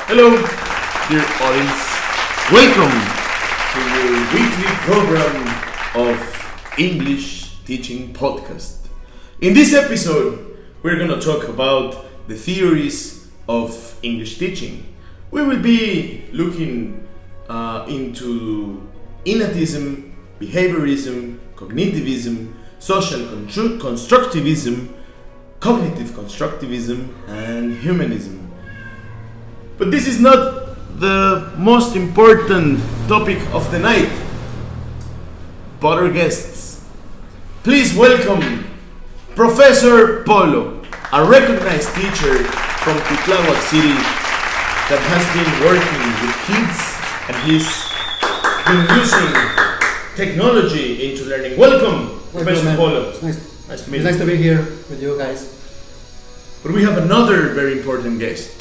Hello, dear audience. Welcome to your weekly program of English Teaching Podcast. In this episode, we're going to talk about the theories of English teaching. We will be looking into innatism, behaviorism, cognitivism, social constructivism, cognitive constructivism, and humanism. But this is not the most important topic of the night. But our guests, please welcome Professor Polo, a recognized teacher from Titláhuac City that has been working with kids and he's been using technology into learning. Welcome, Professor man. Polo. It's nice. Nice to meet It's you. nice to be here with you guys. But we have another very important guest.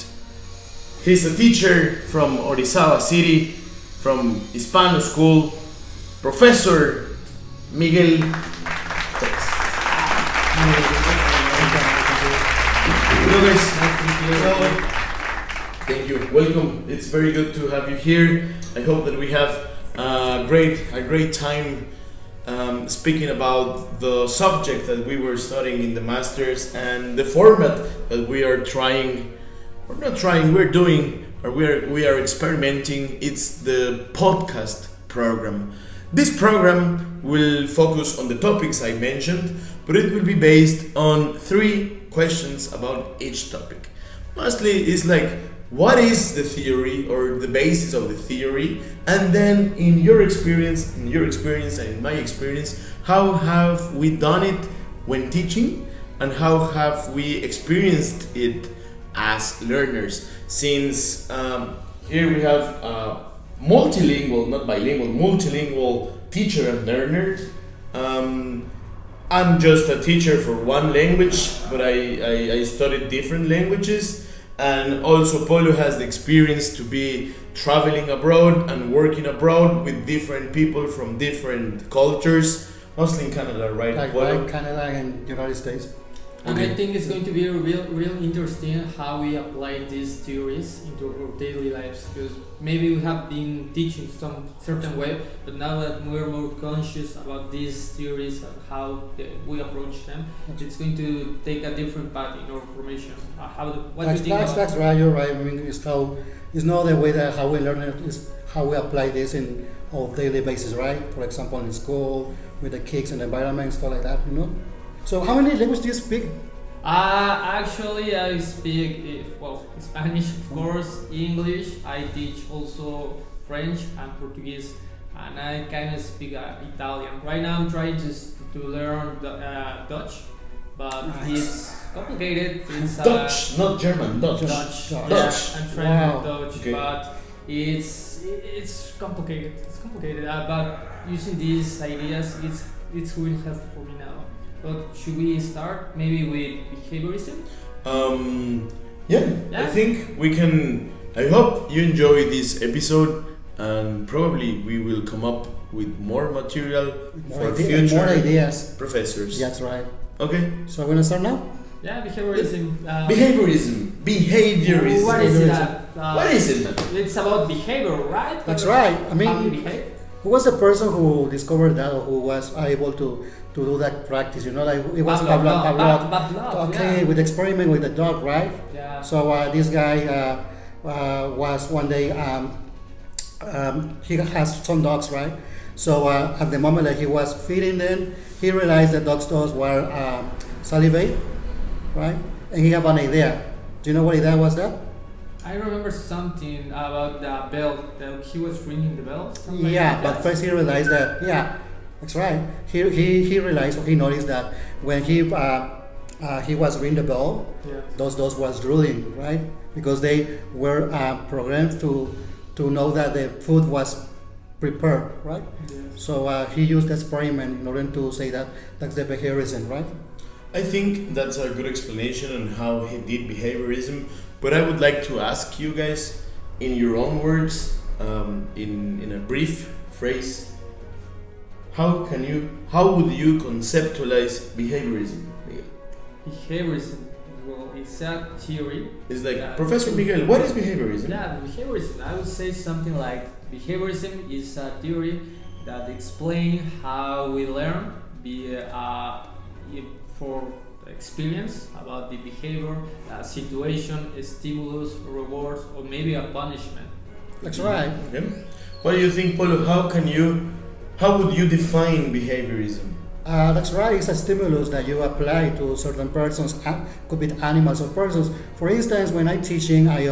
He's a teacher from Orizaba City, from Hispano School, Professor Miguel Tex. Hello guys. Thank you. Welcome. It's very good to have you here. I hope that we have a great time speaking about the subject that we were studying in the masters and the format that we are trying. We are experimenting. It's the podcast program. This program will focus on the topics I mentioned, but it will be based on 3 questions about each topic. Mostly it's like, what is the theory or the basis of the theory? And then in your experience and in my experience, how have we done it when teaching? And how have we experienced it as learners? Since here we have a multilingual, not bilingual, multilingual teacher and learner. I'm just a teacher for one language, but I studied different languages. And also Polo has the experience to be traveling abroad and working abroad with different people from different cultures, mostly in Canada, right? Like Polo? Canada and United States. And Okay. I think it's going to be real interesting how we apply these theories into our daily lives, because maybe we have been teaching some certain way, but now that we're more conscious about these theories and how we approach them, it's going to take a different path in our formation. What do you think about That's right. You're right. I mean, it's not the way that how we learn it. It's how we apply this in our daily basis, right? For example, in school with the kids and the environment, stuff like that. You know. So, how many languages do you speak? Actually, I speak Spanish, of course, English. I teach also French and Portuguese, and I kind of speak Italian. Right now, I'm trying to learn Dutch, but it's complicated. It's Dutch, not German, Dutch. Dutch. Dutch. Yeah, I'm trying Wow. Dutch, Okay. but it's complicated. It's complicated. But using these ideas, it's really helpful for me now. But should we start maybe with behaviorism? Yeah, I Yeah. think we can. I hope you enjoy this episode, and probably we will come up with more material for future more ideas. professors. That's right. Okay. So, we're gonna start now. Yeah, behaviorism. Behaviorism. What is Behaviorism. that? What is it, man? It's about behavior, right? That's right. I mean, how we behave. who was the person who discovered that, or who was able to do that practice? You know, like it was Pavlov, Okay, yeah. with experiment with the dog, right? Yeah. So this guy was one day he has some dogs, right? So at the moment that he was feeding them, he realized that dogs' were salivate, right? And he had an idea. Do you know what idea was that? I remember something about the bell, that he was ringing the bell. something like Yeah, that. but first he realized that, yeah, that's right. He realized, or he noticed that when he was ringing the bell, Yeah. those dogs was drooling, right? Because they were programmed to know that the food was prepared, right? Yes. So he used the experiment in order to say that that's the behaviorism, right? I think that's a good explanation on how he did behaviorism. But I would like to ask you guys, in your own words, in a brief phrase, how would you conceptualize behaviorism, Miguel? Behaviorism. Well, it's a theory. It's like, Yeah. Professor Miguel, what is behaviorism? Yeah, behaviorism. I would say something like behaviorism is a theory that explains how we learn for experience about the behavior, situation, stimulus, rewards, or maybe a punishment. That's right. Okay. What do you think, Polo? How would you define behaviorism? That's right. It's a stimulus that you apply to certain persons. Could be animals or persons. For instance, when I'm teaching, I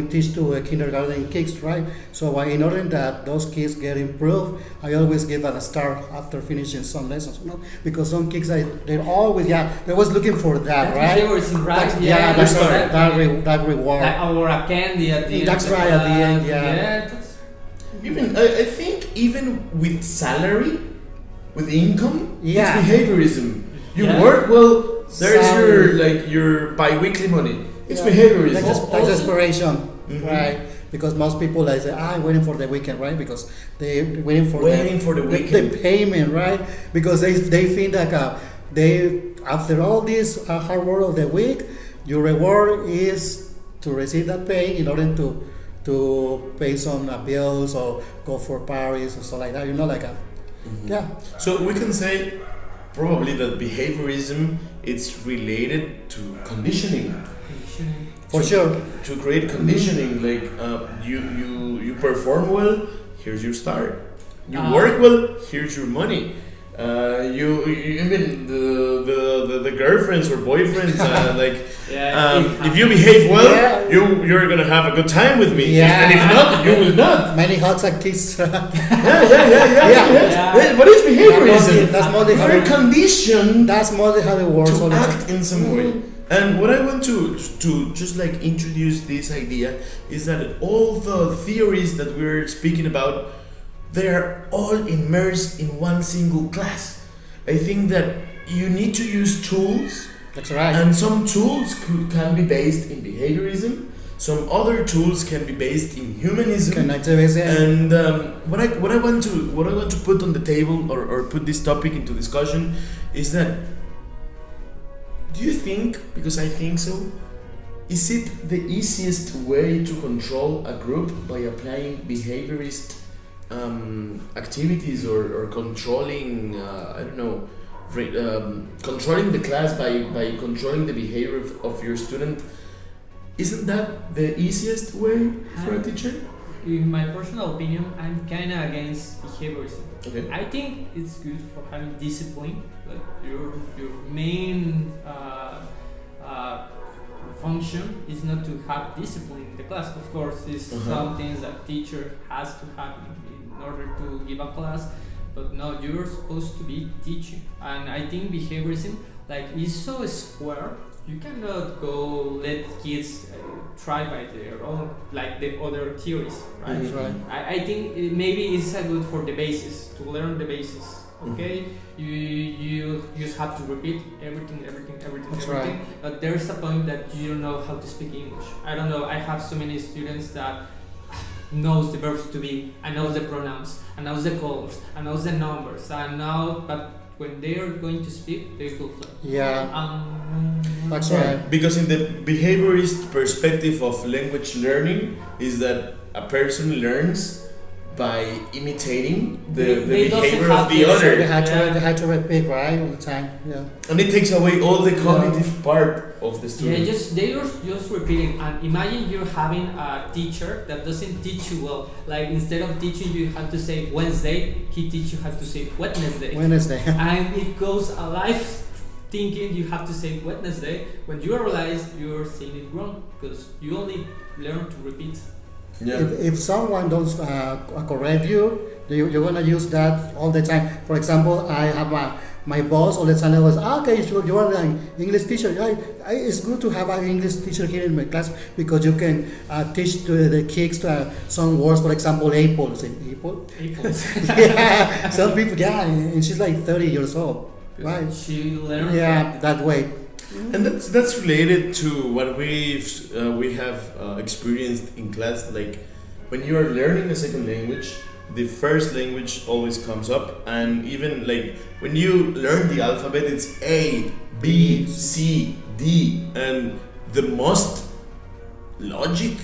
teach to kindergarten kids, right? So in order that those kids get improved, I always give a star after finishing some lessons, because some kids they're always looking for that, right? Behaviorism, right? That's exactly. that reward. Or a candy at the end. That's of the right, at the class. end, yeah. That's, Even I think even with salary, with income, Yeah. it's behaviorism. You Yeah. work well. There's Salary. your bi-weekly money. It's Yeah. behaviorism. That's desperation, Mhm. right? Because most people say, I'm waiting for the weekend, right? Because they're waiting for the weekend. the payment, right? Because they think that after all this hard work of the week, your reward is to receive that pay in order to pay some bills or go for parties or stuff like that. Yeah. So we can say probably that behaviorism it's related to conditioning. For sure. To create conditioning, like you perform well, here's your star. You work well, here's your money. You even the girlfriends or boyfriends if you behave well, you're gonna have a good time with me. Yeah. And if not, you will not. Many hugs and kisses. Yeah. But it's behaviorism. That's more the We're conditioned That's more how it works. to act in some way. And what I want to just like introduce this idea is that all the theories that we're speaking about, they are all immersed in one single class. I think that you need to use tools, That's right. and some tools can be based in behaviorism. Some other tools can be based in humanism. Connectivity. And what I want to put on the table or put this topic into discussion is that, do you think, because I think so, is it the easiest way to control a group by applying behaviorist activities or controlling controlling the class by controlling the behavior of your student? Isn't that the easiest way for a teacher? In my personal opinion, I'm kind of against behaviorism. Okay. I think it's good for having discipline, but your main function is not to have discipline in the class. Of course, it's some things that teacher has to have in order to give a class, but no, you're supposed to be teaching. And I think behaviorism is so square. You cannot go let kids try by their own, like the other theories, right? That's right. I think maybe it's good for the basis, to learn the basis. Okay, you just have to repeat everything. That's right. But there's a point that you don't know how to speak English. I don't know. I have so many students that knows the verbs to be, and knows the pronouns, and knows the colors, and knows the numbers, but when they are going to speak, they will fly. Yeah. That's right. Because in the behaviorist perspective of language learning is that a person learns by imitating the They doesn't behavior have of the to- other. They had to repeat, right, all the time. Yeah. And it takes away all the cognitive part of the student. They are just repeating. And imagine you're having a teacher that doesn't teach you well. Like instead of teaching you how to say Wednesday, he teach you how to say Wednesday. And it goes alive thinking you have to say Wednesday when you realize you're saying it wrong because you only learn to repeat. Yeah. If someone does correct you're gonna use that all the time. For example, I have my boss all the time was okay, so you are an English teacher. It's good to have an English teacher here in my class because you can teach to the kids some words. For example, apple. Say apple. Apples. Yeah, some people. Yeah, and she's like 30 years old, right? She learned. Yeah, that way. And that's related to what we have experienced in class. Like when you are learning a second language, the first language always comes up, and even like when you learn the alphabet, it's A, B, C, and the most logic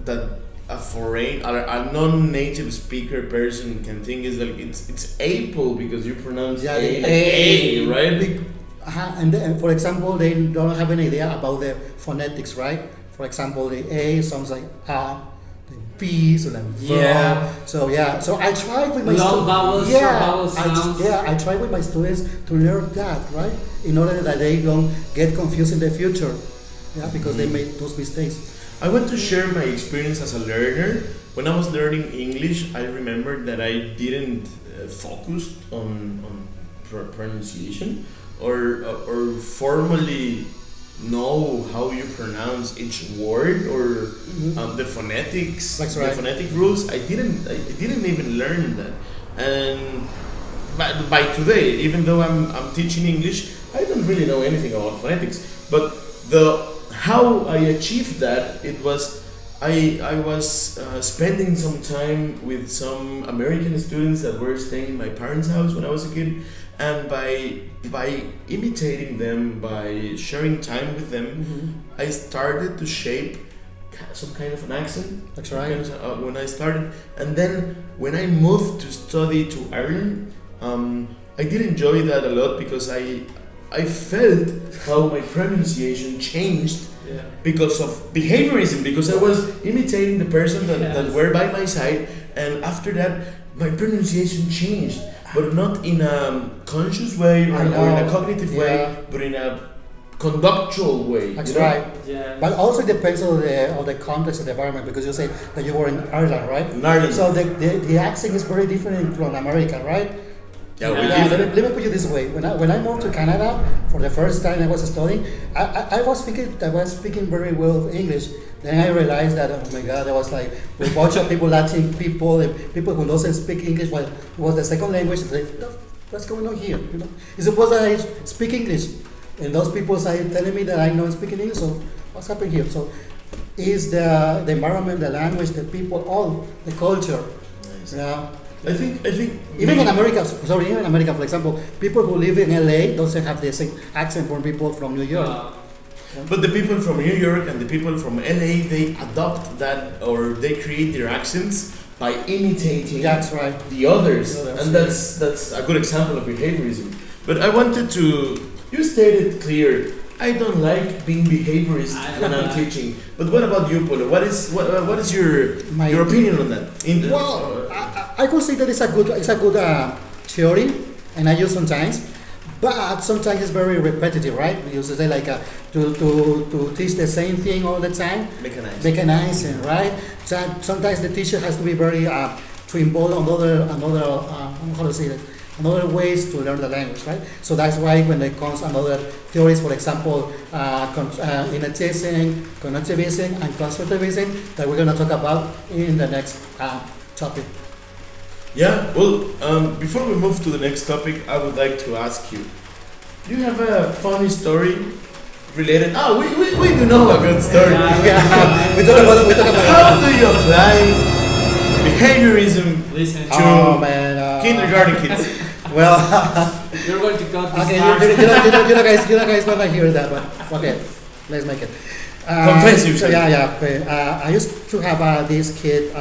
that a non-native speaker person can think is that it's Apple because you pronounce Yeah, A, the A, right? And for example, they don't have any idea about the phonetics, right? For example, the A sounds like A, the B sounds like V. Yeah. So so I try with my Long vowels, short vowel sounds. I try with my students to learn that, right? In order that they don't get confused in the future, yeah, because they made those mistakes. I want to share my experience as a learner. When I was learning English, I remember that I didn't focus on pronunciation or formally know how you pronounce each word or the phonetics, That's the right. phonetic rules. I didn't even learn that, and by today, even though I'm teaching English, I don't really know anything about phonetics. But how I achieved that, it was I was spending some time with some American students that were staying in my parents' house when I was a kid, and by imitating them, by sharing time with them, I started to shape some kind of an accent. That's right. When I started, and then when I moved to study to Ireland, I did enjoy that a lot because I felt how my pronunciation changed because of behaviorism, because I was imitating the person that were by my side, and after that my pronunciation changed, but not in a conscious way or in a cognitive way, but in a conductual way. That's right. Yeah. But also it depends on the context of the environment, because you say that you were in Ireland, right? In Ireland. So the accent is very different from America, right? Yeah, Let me put you this way. When I moved to Canada for the first time, I was studying. I was speaking very well English. Then I realized that, oh my God, there was like a bunch of people, Latin people, and people who doesn't speak English, well, it was the second language. It's like, what's going on here? You know, it's supposed that I speak English, and those people are telling me that I don't speak English. So what's happening here? So is the environment, the language, the people, all the culture. Nice. Yeah. I think Even in America, for example, people who live in LA doesn't have the same accent from people from New York. But the people from New York and the people from LA, they adopt that, or they create their accents by imitating That's right. the others, The others, and that's a good example of behaviorism. But I wanted to, you stated clear, I don't like being behaviorist when I'm teaching. But what about you, Polo? What is your opinion on that? Well, I could say that it's a good theory, and I use sometimes, but sometimes it's very repetitive, right? We used to say like to teach the same thing all the time, mechanizing, right? So sometimes the teacher has to be very to involve another how to say it, another ways to learn the language, right? So that's why when there comes another theories, for example, innovatism, connectivism, and constructivism, that we're going to talk about in the next topic. Yeah, well, before we move to the next topic, I would like to ask you, do you have a funny story related? We do know a good story. Yeah, we talk about How do you apply behaviorism Listen. to kindergarten kids? Well, You're going to cut this okay, part. you guys gonna hear that, but okay, let's make it. Confess yourself. Okay. I used to have this kid,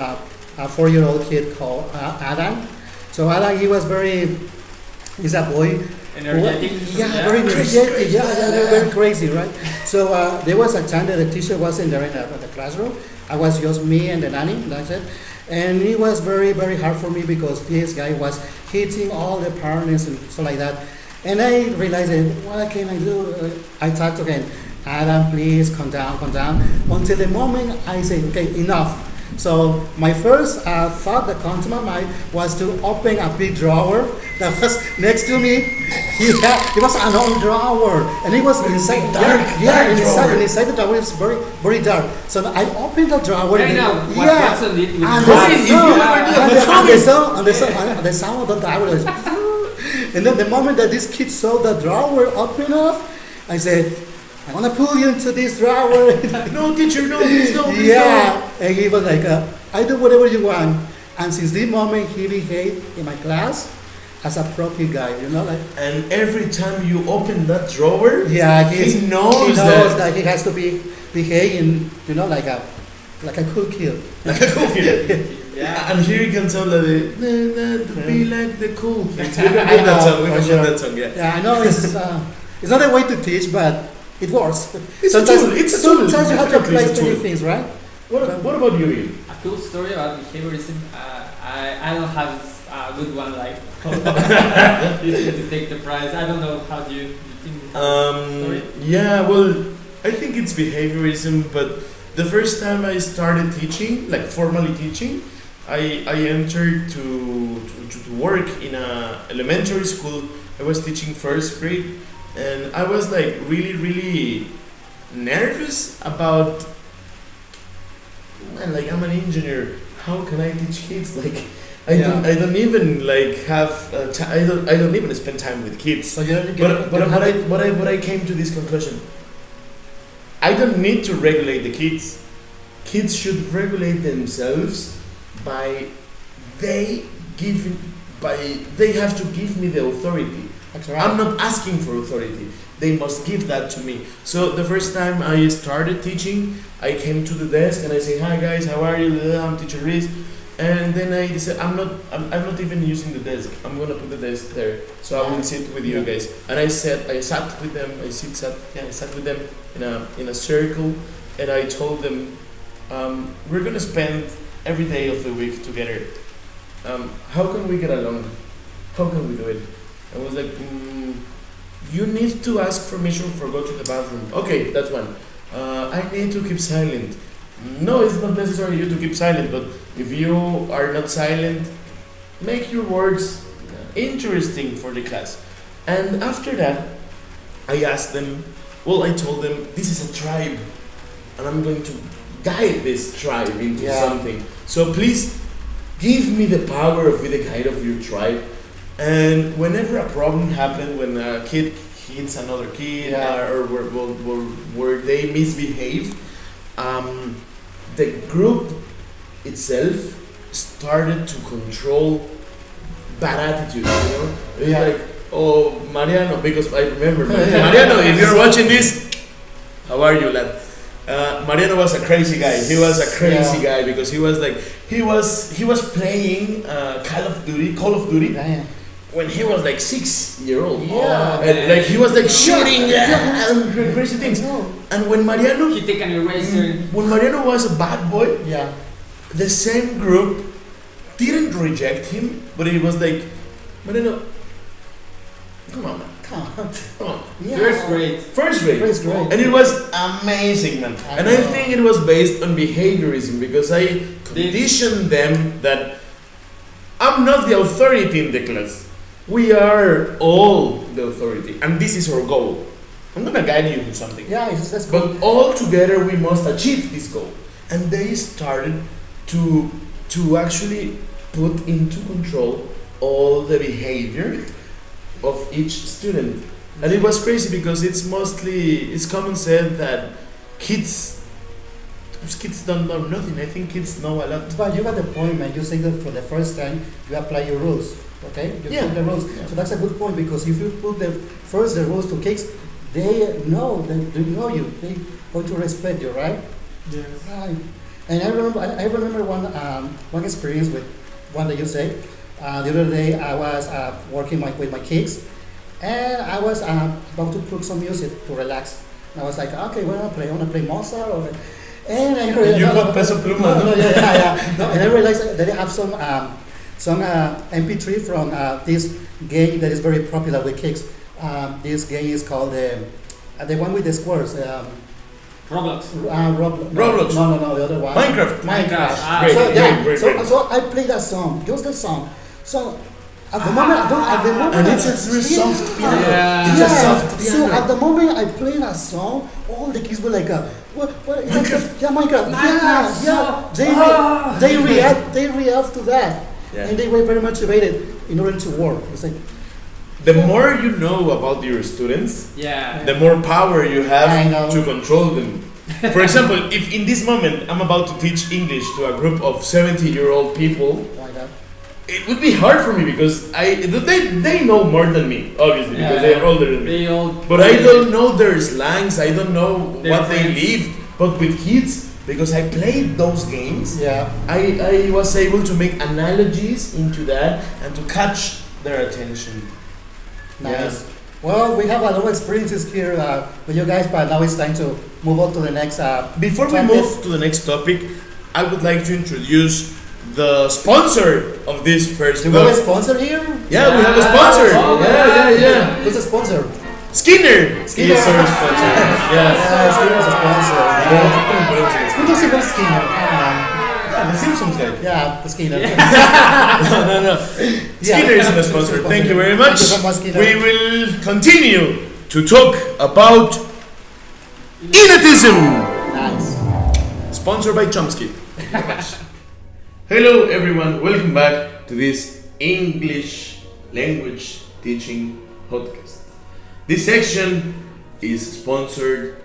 a 4-year-old kid called Adam. So Adam, he's a boy. Energetic. Very energetic. Very crazy, right? So there was a time that the teacher wasn't there in the classroom. I was just me and the nanny, that's it. And it was very, very hard for me because this guy was hitting all the parents and stuff like that. And I realized, what can I do? I talked to him, Adam, please calm down. Until the moment I said, okay, enough. So my first thought that came to my mind was to open a big drawer that was next to me. It was an old drawer, and it was inside dark. Inside the drawer it was very, very dark. So I opened the drawer. Right now, what's on it? And the sound of the drawer was, and then the moment that this kid saw the drawer open up, I said, I want to pull you into this drawer. No, teacher, no, please don't. And he was like, I do whatever you want. And since this moment, he behaved in my class as a proper guy, you know, like And every time you open that drawer, yeah, he knows, he knows that. that he has to behave in, you know, like a cool kid. Like a cool kid. Yeah. And here you can tell that to be like the cool kids. We can I put that know, song. We for can sure. put that song. Yeah. Yeah, I know it's not a way to teach, but it works. It's a tool. It's a tool. Sometimes you have to Definitely apply it's a many tool. things, right? What about you, Ian? A cool story about behaviorism. I don't have a good one like to take the prize. I don't know how do you think. Story? Yeah, well, I think it's behaviorism, but the first time I started teaching, like formally teaching, I entered to work in a elementary school. I was teaching first grade, and I was like really nervous about. Man, like I'm an engineer. How can I teach kids? Like I don't even like have I don't even spend time with kids. So you But I came to this conclusion. I don't need to regulate the kids. Kids should regulate themselves by they have to give me the authority. That's right. I'm not asking for authority. They must give that to me. So the first time I started teaching, I came to the desk and I say, "Hi guys, how are you? I'm teacher Riz." And then I decided I'm not even using the desk. I'm gonna put the desk there, so I will sit with you guys. And I sat with them. I sat with them in a circle, and I told them, we're gonna spend every day of the week together. How can we get along? How can we do it? I was like, you need to ask permission for go to the bathroom. Okay, that's one. I need to keep silent. No, it's not necessary you to keep silent, but if you are not silent, make your words interesting for the class. And after that, I asked them, I told them, this is a tribe, and I'm going to guide this tribe into something. So please, give me the power of being the guide of your tribe. And whenever a problem happens, when a kid hits another kid, or where they misbehave, the group itself started to control bad attitudes, you know? It's like, oh, Mariano, because I remember, Mariano, if you're watching this, how are you, lad? Mariano was a crazy guy. He was a crazy guy because he was playing Call of Duty. When he was like 6-year-old, and like he was like shooting and crazy things. And when Mariano, He take an eraser. when Mariano was a bad boy, Yeah. the same group didn't reject him, but it was like, Mariano, come on, man, come on. Yeah. First grade. First grade. First grade. And it was amazing, man. And I think it was based on behaviorism because I conditioned them that I'm not the authority in the class. We are all the authority, and this is our goal. I'm gonna guide you in something. Yeah, that's cool. But all together we must achieve this goal. And they started to actually put into control all the behavior of each student. And it was crazy because it's common said that kids don't know nothing. I think kids know a lot. But you got the point, man. You say that for the first time you apply your rules, okay? You put the rules. Yeah. So that's a good point because if you put the rules to kids, they know you. They going to respect you, right? Yes. Right. And I remember one experience with one that you said. The other day I was working with my kids, and I was about to put some music to relax. And I was like, okay, what do I want to play Mozart or. And I realized, You got Peso Pluma, no? No, and I realized that they have some MP3 from this game that is very popular with kids. This game is called the one with the squares. Roblox. Roblox. No, the other one. Minecraft. Minecraft. Great. So I played that song, just the song. So at the moment, And it's a very soft piano. Yeah. It's a soft piano. So at the moment I played that song, all the kids were like, what? Minecraft. Yeah, Minecraft. Minecraft. Yeah. They react to that, Yeah. and they were very motivated in order to work. It's like, The more you know about your students, Yeah. the more power you I know. have to control them. For example, if in this moment I'm about to teach English to a group of 70-year-old people, like that. it would be hard for me because they know more than me, obviously, because they are older than me. They all. But I don't know their slangs. I don't know Their what they friends. live. But with kids, because I played those games, Yeah. I was able to make analogies into that and to catch their attention. Nice. Well, we have a lot of experiences here with you guys, but now it's time to move on to the next. Before we topic. move to the next topic, I would like to introduce the sponsor of this first Do we have a blog. sponsor here? Yeah, we have a sponsor. Oh, Yeah. Who's the sponsor? Skinner. Skinner. Is our sponsor. Yes. Skinner's a sponsor. Yeah. Who doesn't know Skinner? Come on. The Simpsons guy. Yeah, the Skinner. No. Skinner is the sponsor. Thank you very much. Thank you so much, Skinner. We will continue to talk about Inatism. Nice. Sponsored by Chomsky. Hello everyone, welcome back to this English language teaching podcast. This section is sponsored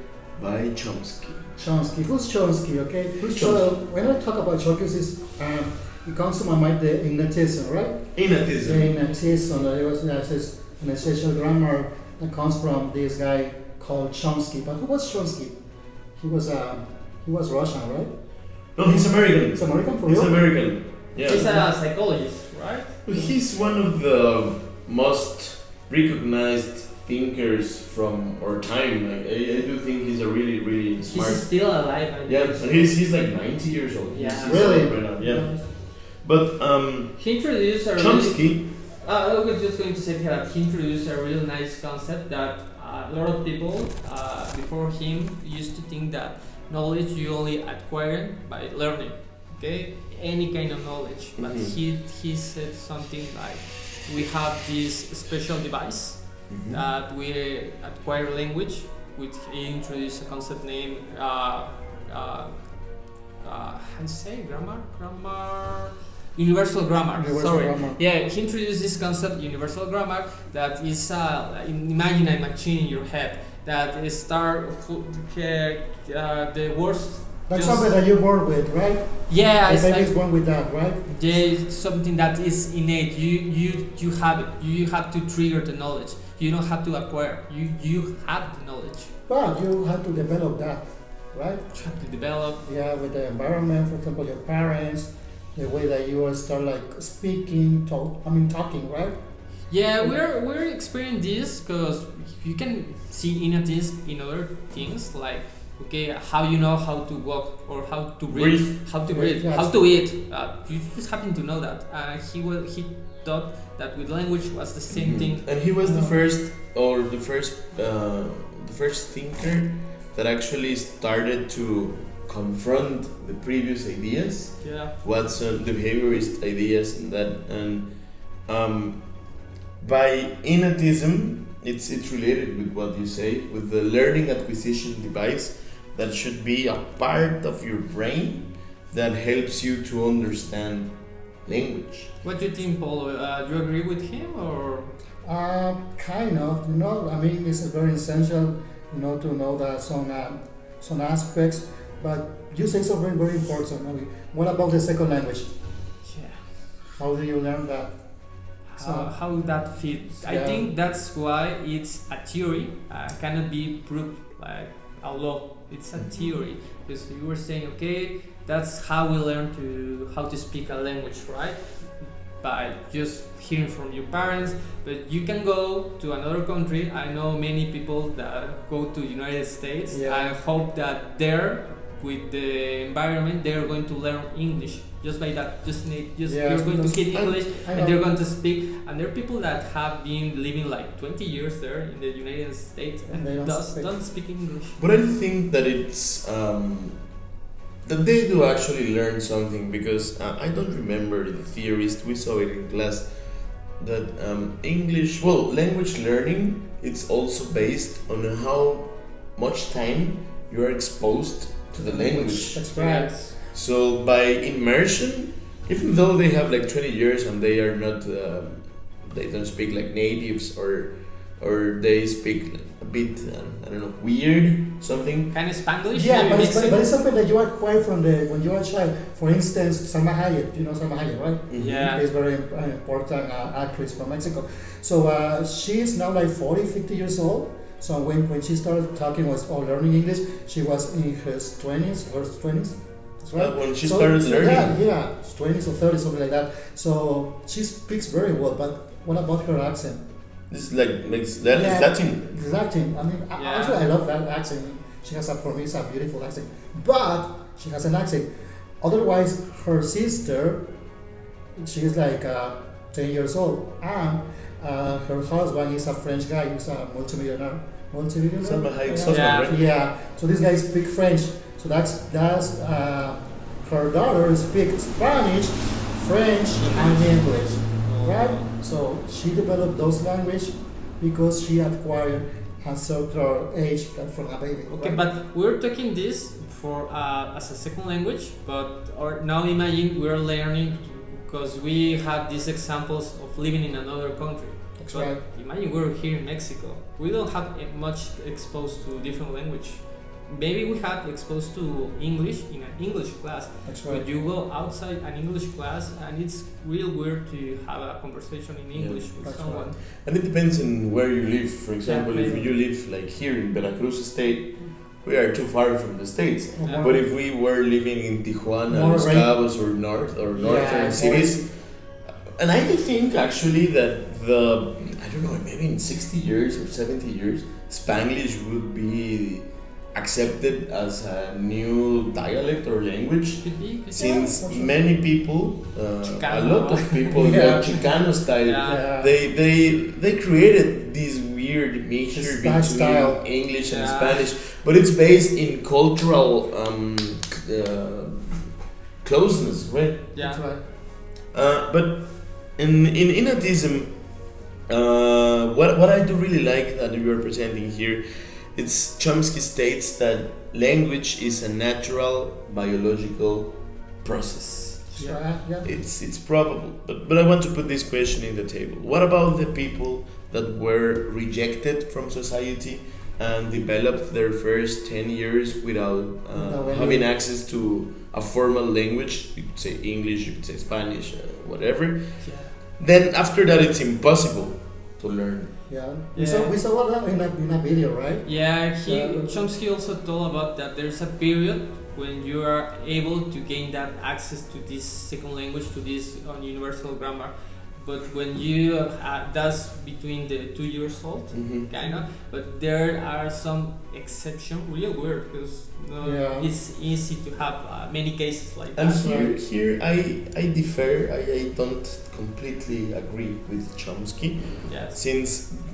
by Chomsky. Chomsky. Who's Chomsky? Okay. Who's So when I talk about Chomsky, it comes to my mind the Ignatism, right? The Inatism. Ignatism. There was an essential grammar that comes from this guy called Chomsky. But who was Chomsky? He was Russian, right? No, he's American. He's American for He's real? American. Yeah. He's a psychologist, right? He's one of the most recognized thinkers from our time. Like, I do think he's a really, really smart. He's still alive. I Yeah, think. and he's like 90 years old. Yeah. He's Really? old right now. Yeah. But He introduced a really, Chomsky. I was just going to say that he introduced a real nice concept that a lot of people before him used to think that knowledge you only acquire by learning, okay? Any kind of knowledge. But he said something like, we have this special device that we acquire language, which he introduced a concept named how to say grammar. Universal grammar. Universal Sorry. grammar. Yeah, he introduced this concept, universal grammar, that is imagine a machine in your head that is the words. That's just- something that you're born with, right? Yeah, The it's baby's like, born with that, right? yeah, it's something that is innate. You have it. You have to trigger the knowledge. You don't have to acquire. You have the knowledge. But you have to develop that, right? You have to develop. Yeah, with the environment, for example, your parents, the way that you will start like speaking, talking, right? Yeah, we're experiencing this because you can see innatism in other things like, okay, how you know how to walk or how to breathe, how to breathe, Yes. how to eat. You just happen to know that. He thought that with language was the same thing. And he was the first thinker that actually started to confront the previous ideas. Yeah. Watson, the behaviorist ideas, and that, and by innatism, it's related with what you say, with the learning acquisition device that should be a part of your brain that helps you to understand language. What do you think, Paul? Do you agree with him or? Kind of, I mean, it's very essential, to know that some aspects, but you say something very important. I mean, what about the second language? Yeah. How do you learn that? How that fits? I Yeah. think that's why it's a theory, cannot be proved like a law. It's a theory because you were saying, okay, that's how we learn how to speak a language, right? By just hearing from your parents. But you can go to another country. I know many people that go to United States. Yeah. I hope that there, with the environment, they're going to learn English. Just by that, Yeah, you're going to hear I- English I and know. they're going to speak. And there are people that have been living like 20 years there in the United States And they and don't don't speak. speak English. But I think that it's that they do actually learn something because I don't remember the theorist. We saw it in class that language learning, it's also based on how much time you are exposed to the language. That's right. Yes. So by immersion, even though they have like 20 years and they are not, they don't speak like natives or they speak a bit, I don't know, weird, something. Kind of Spanglish. Yeah, maybe but mixing. it's something that you acquire from when you are a child. For instance, Salma Hayek, you know Salma Hayek, right? Mhm. Yeah. She's very important actress from Mexico. So she's now like 40, 50 years old. So when she started talking or learning English, she was in her 20s. That's right. When she started learning. Yeah, 20s or 30s, something like that. So she speaks very well, but what about her accent? This is like makes that is Latin. It's Latin. I mean, Yeah. actually, I love that accent. She has for me, it's a beautiful accent. But she has an accent. Otherwise, her sister, she's like 10 years old, and her husband is a French guy. He's a multimillionaire. Salma Hayek's Yeah. husband, right? Yeah. So these guys speak French. So that's her daughter speaks Spanish, French, and English, right? So she developed those language because she acquired at certain age from a baby. Okay, right? but we're taking this for as a second language, but or now imagine we're learning because we have these examples of living in another country. That's But right. imagine we're here in Mexico. We don't have much exposed to different language. Maybe we have exposed to English in an English class, That's right. but you go outside an English class and it's real weird to have a conversation in English with That's someone. right. And it depends on where you live. For example, if maybe. you live like here in Veracruz State, we are too far from the states. Yeah. But if we were living in Tijuana, More Los right. Cabos, or northern Yeah, cities, and I think actually that I don't know, maybe in 60 years or 70 years, Spanglish would be accepted as a new dialect or language. Could be. Since for sure. many people, a Chicano. lot of people, Yeah. like Chicano style, Yeah. they created this weird mixture Spanish between style. English and Yeah. Spanish, but it's based in cultural closeness, right? Yeah. That's right. But in Inatism, what I do really like that you are presenting here, it's Chomsky states that language is a natural biological process. That's right. Yeah. It's probable, but I want to put this question in the table. What about the people that were rejected from society and developed their first 10 years without Without any- having access to a formal language? You could say English, you could say Spanish, whatever. Yeah. Then after that, it's impossible to learn. Yeah. Yeah. We saw that in a video, right? Yeah, So- Chomsky also told about that there's a period when you are able to gain that access to this second language, to this universal grammar. But when you that's between the 2 years old, Mm-hmm. kind of. But there are some exceptions, real weird, because Yeah. it's easy to have many cases like And that. here I differ. I don't completely agree with Chomsky, Yes. since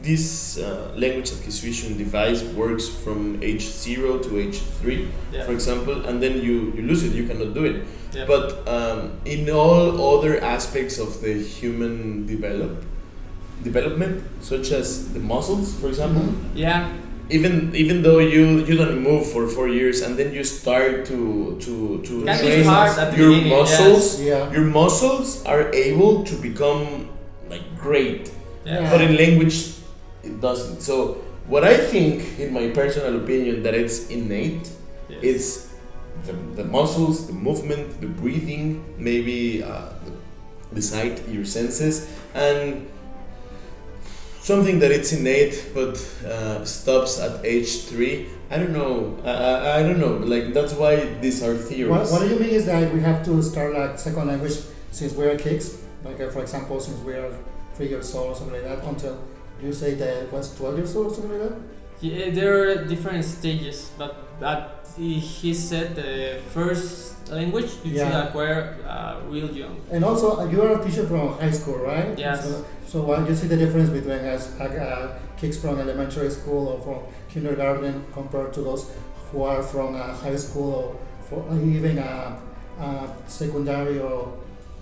this language acquisition device works from age 0 to age 3, Yeah. for example, and then you lose it, you cannot do it. Yeah. But in all other aspects of the human development, such as the muscles, for example, Mhm. Yeah. even though you don't move for 4 years and then you start to Can be train hard at the your beginning, muscles, Yeah. your muscles are able to become like great, Yeah. but in language it doesn't. So what I think, in my personal opinion, that it's innate. Yes. It's the muscles, the movement, the breathing, maybe the sight, your senses, and something that it's innate but stops at age 3. I don't know. I don't know. Like, that's why these are theories. What do you mean is that we have to start like second language since we are kids? Like for example, since we are 3 years old or something like that, until you say that was 12 years old or something like that? Yeah, there are different stages, but he said the first language you should Yeah. acquire real young. And also, you are a teacher from high school, right? Yes. So you see the difference between us, kids from elementary school or from kindergarten compared to those who are from high school or even secondary or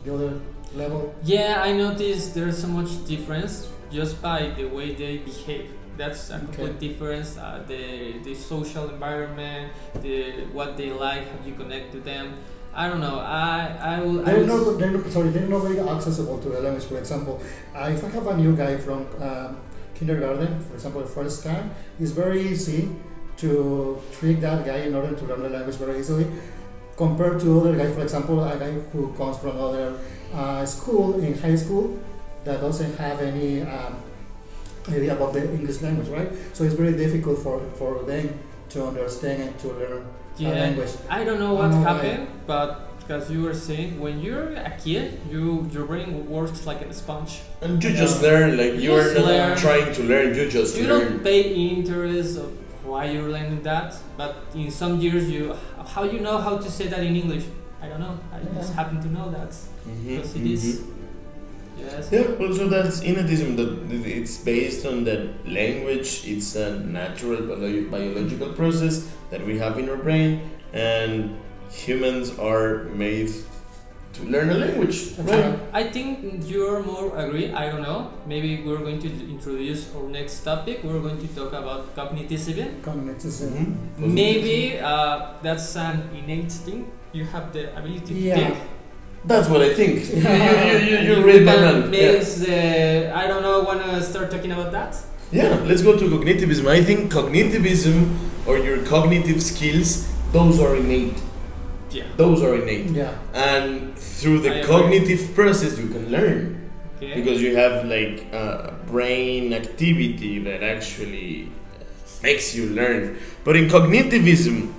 the other level? Yeah, I noticed there's so much difference just by the way they behave. That's a complete difference. The social environment, what they like, how you connect to them. I don't know. They're not very accessible to the language. For example, if I have a new guy from kindergarten, for example, the first time, it's very easy to trick that guy in order to learn the language very easily, compared to other guys, for example, a guy who comes from other school in high school that doesn't have any idea about the English language, right? So it's very difficult for them to understand and to learn a language. I don't know what happened, but because you were saying when you're a kid, your brain works like a sponge. And you just learn, like You you're just not learn. trying to learn, you just You learn. don't pay interest of why you're learning that, but in some years how you know how to say that in English? I don't know. I just happen to know that because it is. Yes. Yeah, well, so that's innatism. That it's based on that language. It's a natural biological process that we have in our brain, and humans are made to learn a language, right? I think you're more agree. I don't know. Maybe we're going to introduce our next topic. We're going to talk about cognitivism. Cognitism. Maybe that's an innate thing. You have the ability to think. That's what I think. You read my mind. I don't know. Wanna start talking about that? Yeah, let's go to cognitivism. I think cognitivism or your cognitive skills, those are innate. Yeah. Those are innate. Yeah. And through I the agree. cognitive process, you can learn. Okay. Because you have like brain activity that actually makes you learn. But in cognitivism,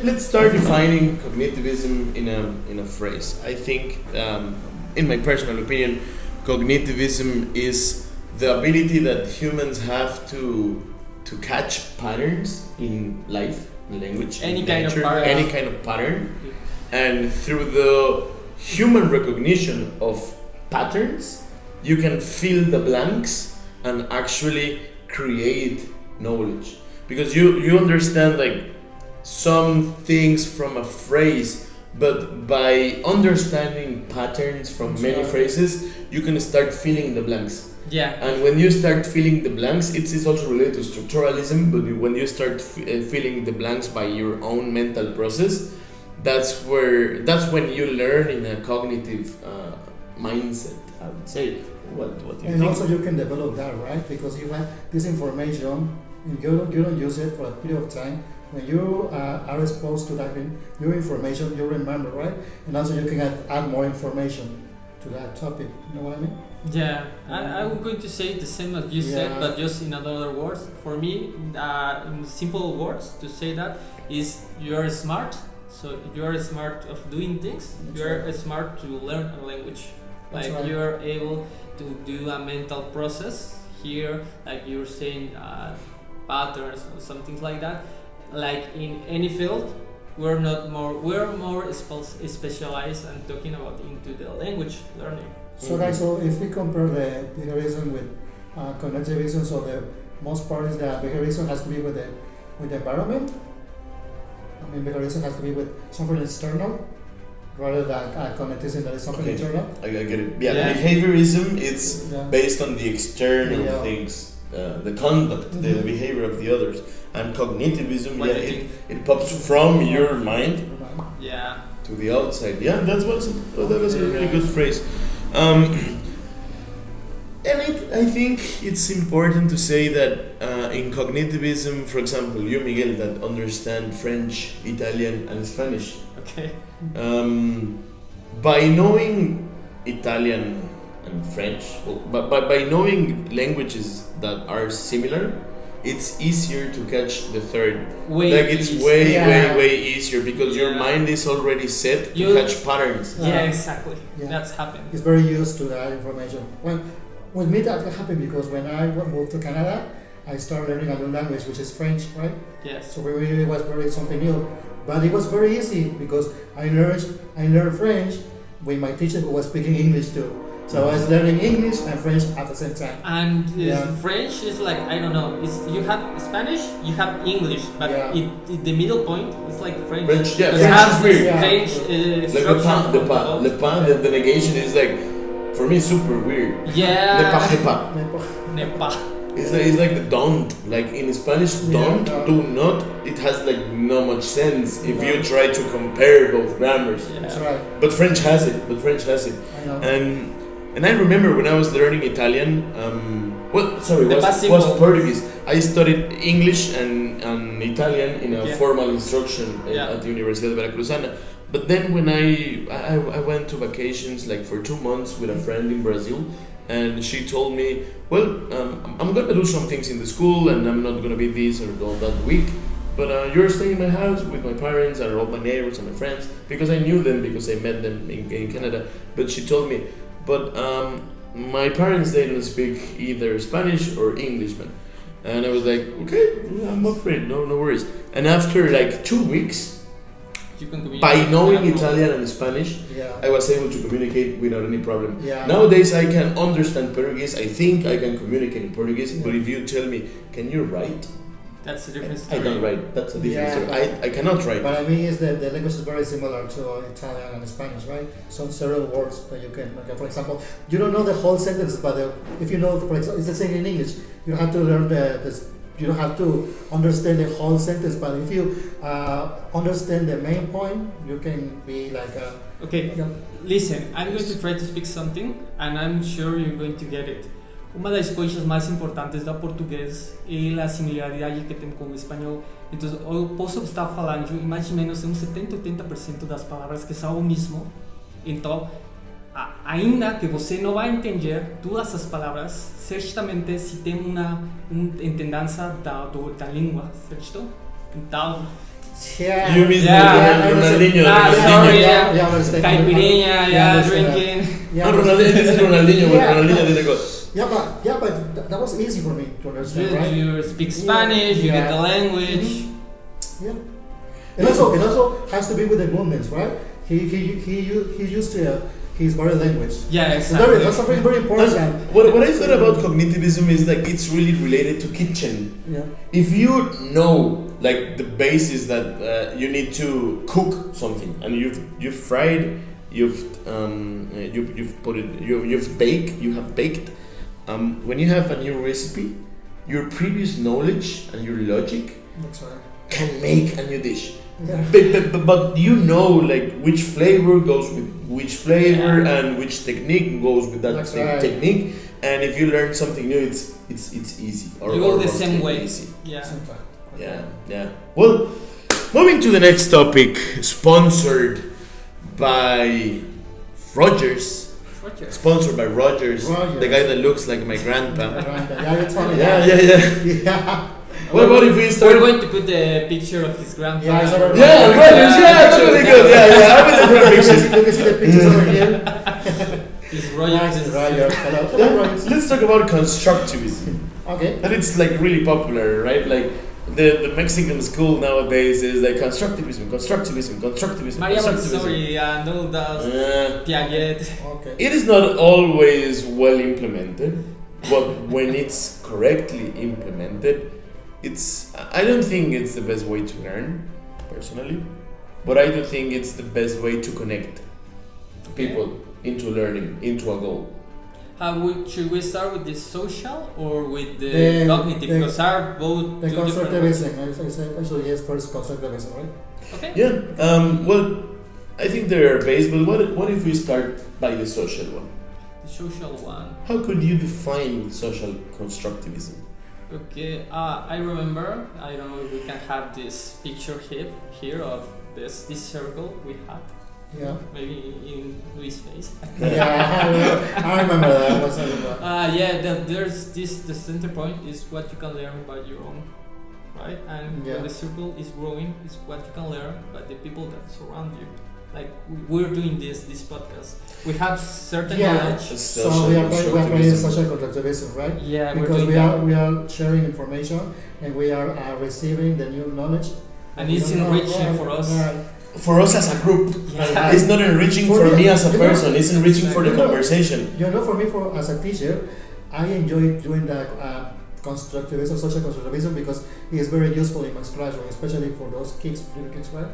let's start defining cognitivism in a phrase. I think, in my personal opinion, cognitivism is the ability that humans have to catch patterns in life, in language, Any in kind of nature, pattern. any kind of pattern, and through the human recognition of patterns, you can fill the blanks and actually create knowledge. Because you understand like some things from a phrase, but by understanding patterns from many phrases, you can start filling the blanks. Yeah. And when you start filling the blanks, it's also related to structuralism, but when you start filling the blanks by your own mental process, that's when you learn in a cognitive mindset, I would say. What do you And think? also you can develop that, right? Because you have this information and you don't use it for a period of time. When you are exposed to that new information, you remember, right? And also you can add more information to that topic. You know what I mean? Yeah, I'm going to say the same as you said, but just in other words. For me, in simple words, to say that is you are smart. So you are smart of doing things. You are smart to learn a language. Like you are able to do a mental process here, like you're saying patterns or something like that. Like in any field, we're more specialized and talking about into the language learning. So guys, so if we compare the behaviorism with cognitivism, so the most part is that behaviorism has to be with the environment. I mean, behaviorism has to be with something external rather than cognitivism that is something internal. I get it. Yeah, behaviorism, it's Yeah. based on the external Yeah. things, the conduct, the behavior of the others. And cognitivism, What do you think? it pops from your mind Yeah. to the outside. Yeah, that was a really good phrase. And I think it's important to say that in cognitivism, for example, you, Miguel, that understand French, Italian, and Spanish, Okay. by knowing Italian and French, but by knowing languages that are similar, it's easier to catch the third. It's way easier because your mind is already set to catch patterns. Yeah, exactly. Yeah. That's happened. It's very used to that information. Well, with me that happened because when I moved to Canada, I started learning a new language, which is French, right? Yes. So for me it was very something new, but it was very easy because I learned French with my teacher who was speaking English too. So I was learning English and French at the same time. And French is like, I don't know, you have Spanish, you have English, but the middle point is like French. Yeah, It French has is weird. strange Like structure. le pain, the negation is like, for me, super weird. Yeah. Le pas. Ne pas. It's like the don't. Like in Spanish, don't, do not. It has like no much sense if you try to compare both grammars. Yeah. That's right. But French has it. I know. And I remember when I was learning Italian, The passive was voice. Portuguese. I studied English and Italian in a Yeah. formal instruction Yeah. at the Universidad Veracruzana. But then when I went to vacations like for 2 months with a friend in Brazil, and she told me, well, I'm gonna do some things in the school, and I'm not gonna be this or all that week. But you're staying in my house with my parents and all my neighbors and my friends, because I knew them because I met them in Canada. But she told me, but my parents, they don't speak either Spanish or English, man. And I was like, okay, I'm afraid, no worries. And after like 2 weeks, You can communicate. by knowing Yeah. Italian and Spanish, Yeah. I was able to communicate without any problem. Yeah. Nowadays, I can understand Portuguese. I think I can communicate in Portuguese. Yeah. But if you tell me, can you write? That's a different I story. don't write. That's a different Yeah, story. I cannot write. But I mean, is that the language is very similar to Italian and Spanish, right? Some several words that you can, like, for example, you don't know the whole sentence, but if you know, for example, it's the same in English. You have to learn you don't have to understand the whole sentence, but if you understand the main point, you can be like a. Okay, Yeah. listen, I'm going to try to speak something and I'm sure you're going to get it. Uma das coisas mais importantes da português é a similaridade que tem com o espanhol. Então, eu posso estar falando mais ou menos uns 70-80% das palavras que são o mesmo. Então, ainda que você não vai entender todas as palavras, certamente se tem uma entendência da língua, certo? Então, Yeah. You miss Yeah. Ronaldinho. sorry, Yeah, yeah. I understand. Caipirinha, Yeah, yeah, I understand that. drinking. Yeah, Ronaldinho, this is Ronaldinho, but Yeah. Ronaldinho didn't go. but that was easy for me to understand, You, right? you speak Spanish, you get Yeah. the language. Yeah. It also has to be with the movements, right? He used to his body language. Yeah, It's exactly. that's something very important. What I thought about cognitivism is like it's really related to kitchen. Yeah. If you know like the basis that you need to cook something and you've fried, you've put it, you have baked. When you have a new recipe, your previous knowledge and your logic That's right. can make a new dish. Yeah. But you know like which flavor goes with which flavor Yeah. and which technique goes with that That's right. technique. And if you learn something new, it's easy. Or You go the mostly same way. Easy. Yeah. Sometimes. Yeah. Well, moving to the next topic, sponsored by Rogers. Roger. Sponsored by Rogers, Rogers. the guy that looks like my grandpa. Yeah, it's funny. Yeah. Yeah. What if we We're start? going to put the picture of his grandfather. Yeah, it's already- Yeah, Rogers. Yeah, that's really good. Yeah. I will look at the pictures. You can see the pictures over here. His Roger. Nice, Roger. Hello, Rogers. Let's talk about constructivism. Okay. And it's like really popular, right? Like the Mexican school nowadays is like constructivism. Maria Montessori and all that. Piaget. Okay. It is not always well implemented, but when it's correctly implemented, I don't think it's the best way to learn, personally, but I do think it's the best way to connect people into learning, into a goal. Should we start with the social or with the The- cognitive? the- Because are both The two different ones. constructivism. I said actually yes, first constructivism, right? Okay. Yeah. Well, I think they're based, but what if we start by the social one? The social one. How could you define social constructivism? Okay. I remember. I don't know if we can have this picture here of this circle we had. Yeah. Maybe in Luis' face. Yeah, I remember that. What's that? There's this. The center point is what you can learn by your own, right? And Yeah. when the circle is growing, is what you can learn by the people that surround you. Like we're doing this podcast. We have certain Yeah. knowledge. So we are playing social constructivism, right? Yeah, we're Because doing that. we are sharing information and we are receiving the new knowledge. And it's enriching for us. For us as a group, Yeah. it's not enriching For for me, me as a you know, person. It's enriching for the you know, conversation. You know, for me, as a teacher, I enjoy doing that constructivism, social constructivism, because it is very useful in my classroom, especially for those kids, little kids, right?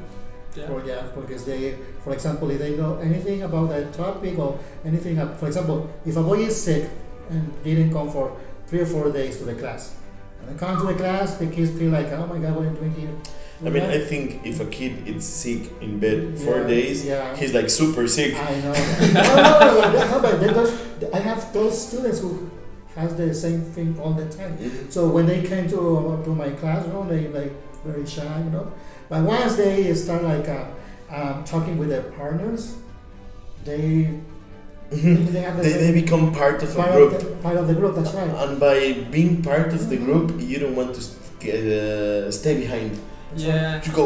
Yeah. Because they, for example, if they know anything about that topic or anything, for example, if a boy is sick and didn't come for 3 or 4 days to the class, and they come to the class, the kids feel like, oh my God, what are you doing here? I mean, Yeah. I think if a kid is sick in bed 4 Yeah, days, yeah. he's like super sick. I know. No, but I have those students who has the same thing all the time. Mhm. So when they came to my class, they like very shy. But once they start like talking with their partners, they Mhm. they have the They same become part of a part group. part of the group. That's right. And by being part of the group, you don't want to stay behind. Yeah. You go.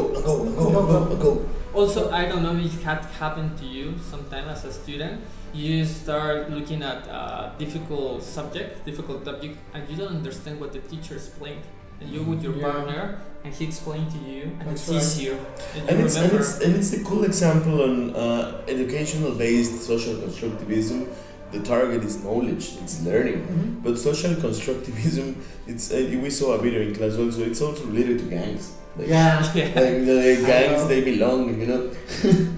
Also, I don't know if it had happened to you sometime as a student. You start looking at a difficult topic, and you don't understand what the teacher explained. And you're with your Yeah. partner, and he explained to you, and That's it's right. easier. And you And it's, and remember. it's and it's a cool example on educational based social constructivism. The target is knowledge, it's learning. Mhm. But social constructivism, it's we saw a video in class also. It's also related to gangs. Like, Yeah. like the gangs, know. they belong.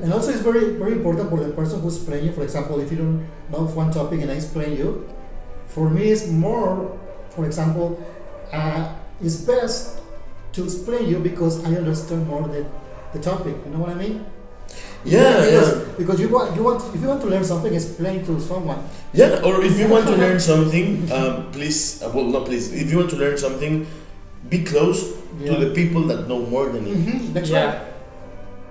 And also, it's very very important for the person who's playing you. For example, if you don't know one topic and I explain you, for me it's more. For example, it's best to explain you because I understand more the topic. You know what I mean? Because you want if you want to learn something, explain to someone. Yeah, or if you want to learn something, please, well, not please, if you want to learn something, be close to the people that know more than you. Mm-hmm, that's Yeah. right.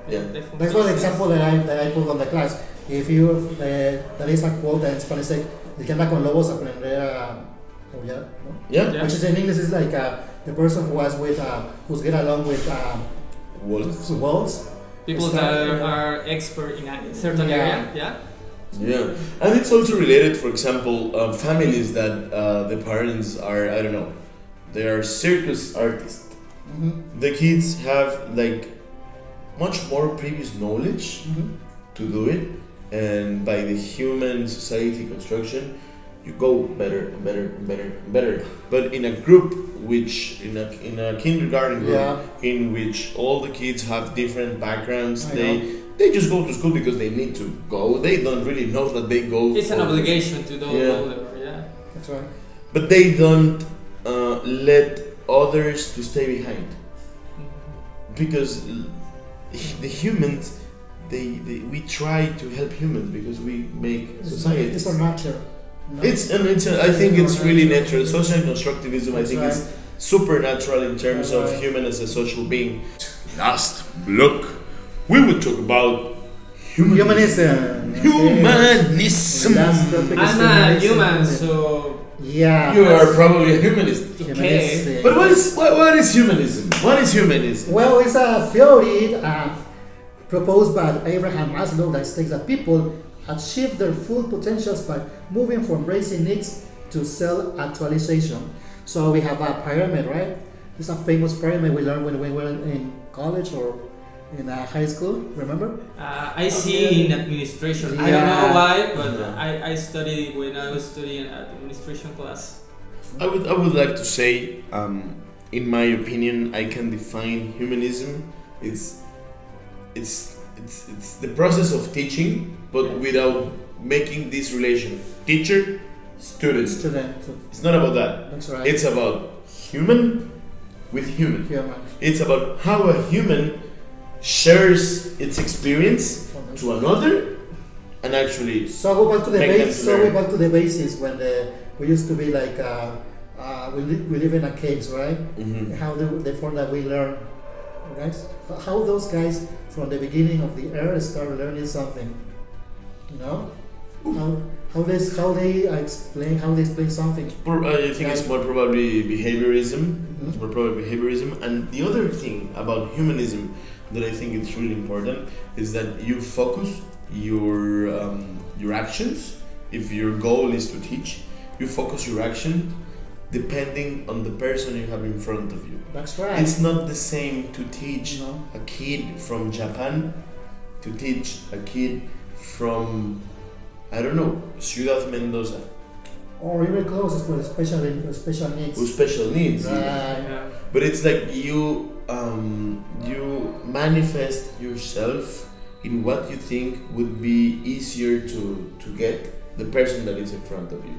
Yeah. Definitely. That's one example that I put on the class. If you there is a quote in Spanish like el que anda con lobos aprenderá a aullar, ¿no? Yeah? Yeah. Which is in English is like the person who was with who's get along with Wolves. wolves. People It's that not- are expert in a certain Yeah. area. Yeah. Yeah, and it's also related, for example, families that the parents are, I don't know, they are circus artists. Mm-hmm. The kids have like much more previous knowledge Mm-hmm. to do it, and by the human society construction, you go better and better and better and better. But in a group, which in a kindergarten group, Yeah. in which all the kids have different backgrounds, I they just go to school because they need to go. They don't really know that they go. It's an for- obligation to do Yeah. all the yeah. That's right. But they don't let others to stay behind because the humans, we try to help humans because we make society. It's our nature. you know? I think it's really natural. Social constructivism, I That's think, right. is supernatural in terms That's of right. human as a social being. Last block, we will talk about Humanism. Humanism. Last topic is I'm a humanism. human, so Yeah. You are probably a humanist. Humanism. But what is humanism? What is humanism? Well, it's a theory proposed by Abraham Maslow that states that people achieve their full potentials by moving from basic needs to self-actualization. So we have a pyramid, right? It's a famous pyramid we learned when we were in college or in high school. Remember? I see in administration. I don't Yeah. know why, but Yeah. I studied when I was studying at administration class. I would like to say, in my opinion, I can define humanism. It's the process of teaching, but without making this relation teacher student. Student. It's not about that. That's right. It's about human with human. human. It's about how a human shares its experience to another and actually So go back to the Make them base. So learn. go back to the basis when we used to be like we live in a caves, right? Mhm. How the form that we learn, guys. How those guys from the beginning of the earth start learning something, you know? How they explain something. I think it's more probably behaviorism. Mhm. It's more probably behaviorism. And the other thing about humanism that I think is really important is that you focus your actions. If your goal is to teach, you focus your action depending on the person you have in front of you. That's right. It's not the same to teach You know? a kid from Japan to teach a kid from, I don't know, Ciudad Mendoza, Or even closest for special needs. with special needs. Right. Yeah. But it's like you manifest yourself in what you think would be easier to get the person that is in front of you.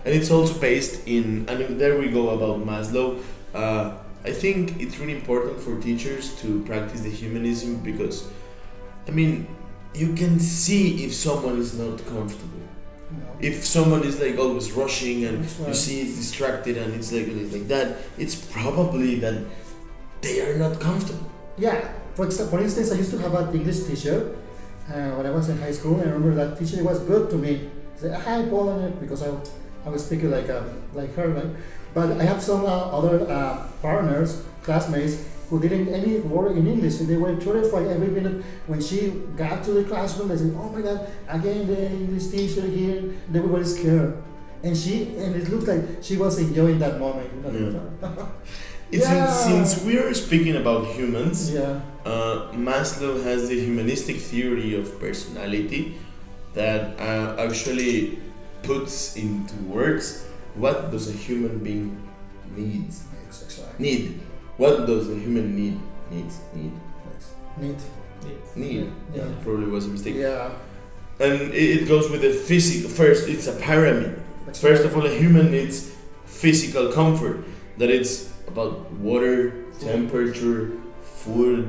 And it's also based in, I mean, there we go about Maslow. I think it's really important for teachers to practice the humanism because, I mean, you can see if someone is not comfortable. If someone is like always rushing and That's you right. see it's distracted and it's like that, it's probably that they are not comfortable. Yeah, for instance, I used to have an English teacher when I was in high school. I remember that teacher was good to me. He said, "Hi, Paul," because I was speaking like her, right? But I have some other partners, classmates, who didn't any word in English. They were terrified every minute when she got to the classroom. They said, "Oh my God, again the English teacher here." And everybody scared, and it looked like she was enjoying that moment. Yeah. Since we are speaking about humans, Yeah. Maslow has the humanistic theory of personality that actually puts into words what does a human being needs need. What does a human need needs need Neat. need? Yeah. Probably was a mistake. Yeah. And it goes with the physical. First, it's a pyramid. That's First right. of all, a human needs physical comfort. That it's about water, temperature, food,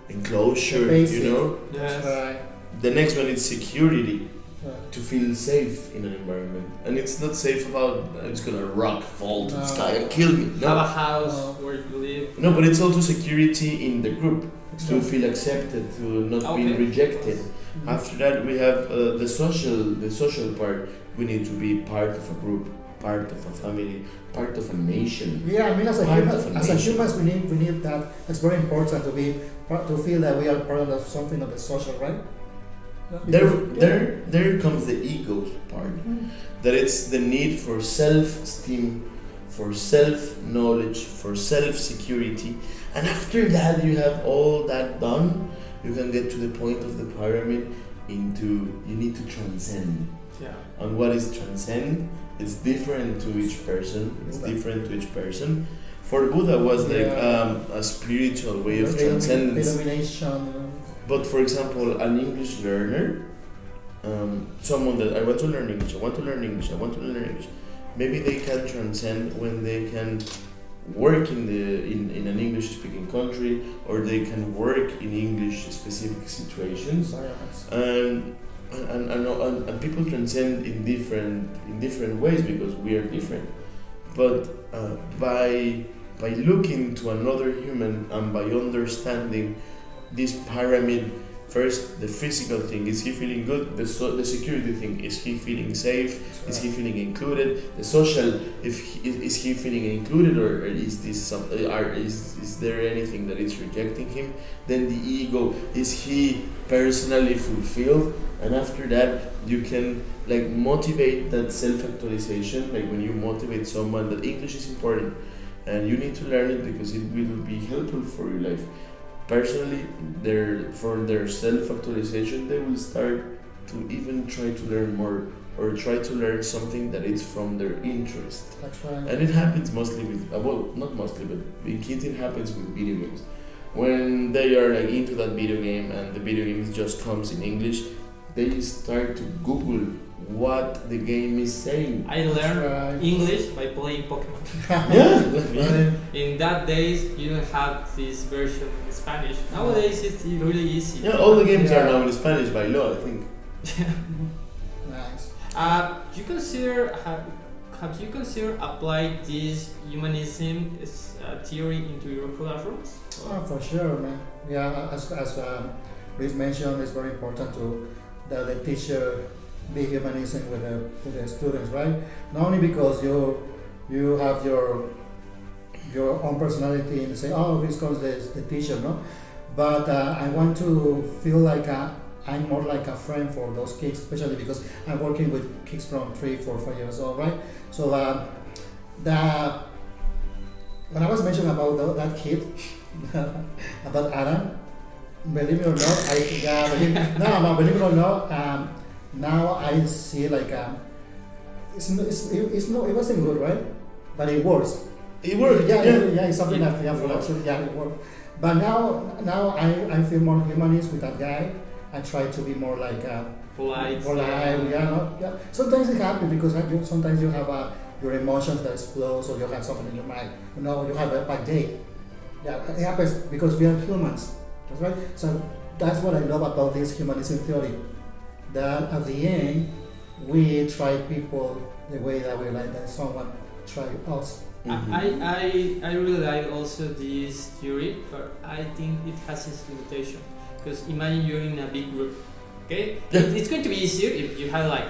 enclosure. Basic. You know. That's Yes. right. The next one is security. Right. To feel safe in an environment, and it's not safe about it's gonna rock, fall to the No. sky and kill me. Have a No, house No. where you live. no, but it's also security in the group to Exactly. feel accepted, to not Okay. be rejected. Mhm. After that, we have the social part. We need to be part of a group, part of a family, part of a nation. Yeah, I mean, as a Part human, of a as a nation. humans, we need that. It's very important to be to feel that we are part of something of the social, right? There comes the ego part. Mhm. That it's the need for self-esteem, for self-knowledge, for self-security, and after that you have all that done, you can get to the point of the pyramid into you need to transcend. Yeah. And what is transcend? It's different to each person. It's Buddha. different to each person. For Buddha was like Yeah. a spiritual way of Illumination, transcendence. illumination. But for example, an English learner, someone that I want to learn English, I want to learn English, I want to learn English, maybe they can transcend when they can work in an English speaking country, or they can work in English specific situations, Science. and people transcend in different ways because we are different. But by looking to another human and by understanding this pyramid, first the physical thing, is he feeling good? The security thing, is he feeling safe? Is he feeling included? The social, is he feeling included, or is this is there anything that is rejecting him? Then the ego, is he personally fulfilled? And after that you can like motivate that self-actualization, like when you motivate someone that English is important and you need to learn it because it will be helpful for your life. Personally, for their self-actualization, they will start to even try to learn more or try to learn something that is from their interest. That's right. And it happens mostly with, well, not mostly, but in kids it happens with video games. When they are like into that video game and the video game just comes in English, they start to Google what the game is saying. I learned Right. English by playing Pokemon. Yeah. In that days, you don't have this version in Spanish. Nowadays, it's really easy. Yeah, all the games are Yeah. now in Spanish by law, I think. Nice. You consider have you considered apply this humanism theory into your classrooms? Oh, for sure, man. Yeah, as Luis mentioned, it's very important to that the teacher be humanism with the students, right? Not only because you have your own personality and say, oh, this comes the teacher, no? But I want to feel like I'm more like a friend for those kids, especially because I'm working with kids from 3, 4, 5 years old, right? So when I was mentioning about that kid, about Adam, believe me or not, believe it or not, now I see like it's no, it wasn't good, right? But it works. It worked. Yeah, Yeah. it's something that it worked. But now I feel more humanist with that guy. I try to be more like Polite. yeah. Sometimes it happens because sometimes you have your emotions that explode, or you have something in your mind. You have a bad day. Yeah, it happens because we are humans. That's right. So that's what I love about this humanism theory. That at the end, we try people the way that we like that someone try us. Mhm. I really like also this theory, but I think it has its limitation. Because imagine you're in a big group, okay? Yeah. It's going to be easier if you have like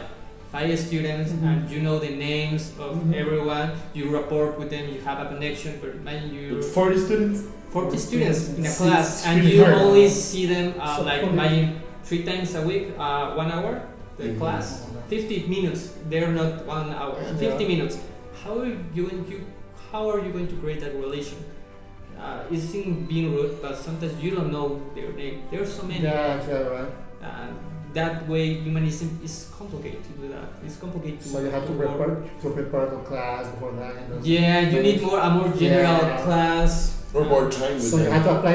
5 students Mhm. and you know the names of Mhm. everyone, you rapport with them, you have a connection, but imagine you With 40 students? 40 students in a It's class and really you hard. only see them So like funny. imagine 3 times a week, 1 hour, the Mhm. class, 50 minutes, they're not 1 hour, Yeah. 50 minutes. How are you going to create that relation? It's in being rude, but sometimes you don't know their name. There are so many. Yeah, right. And that way, humanism is complicated to do that. It's complicated to So you have to work. prepare the class before that. And those- Yeah, you need a more general Yeah. class. Or more time with So you them. have to apply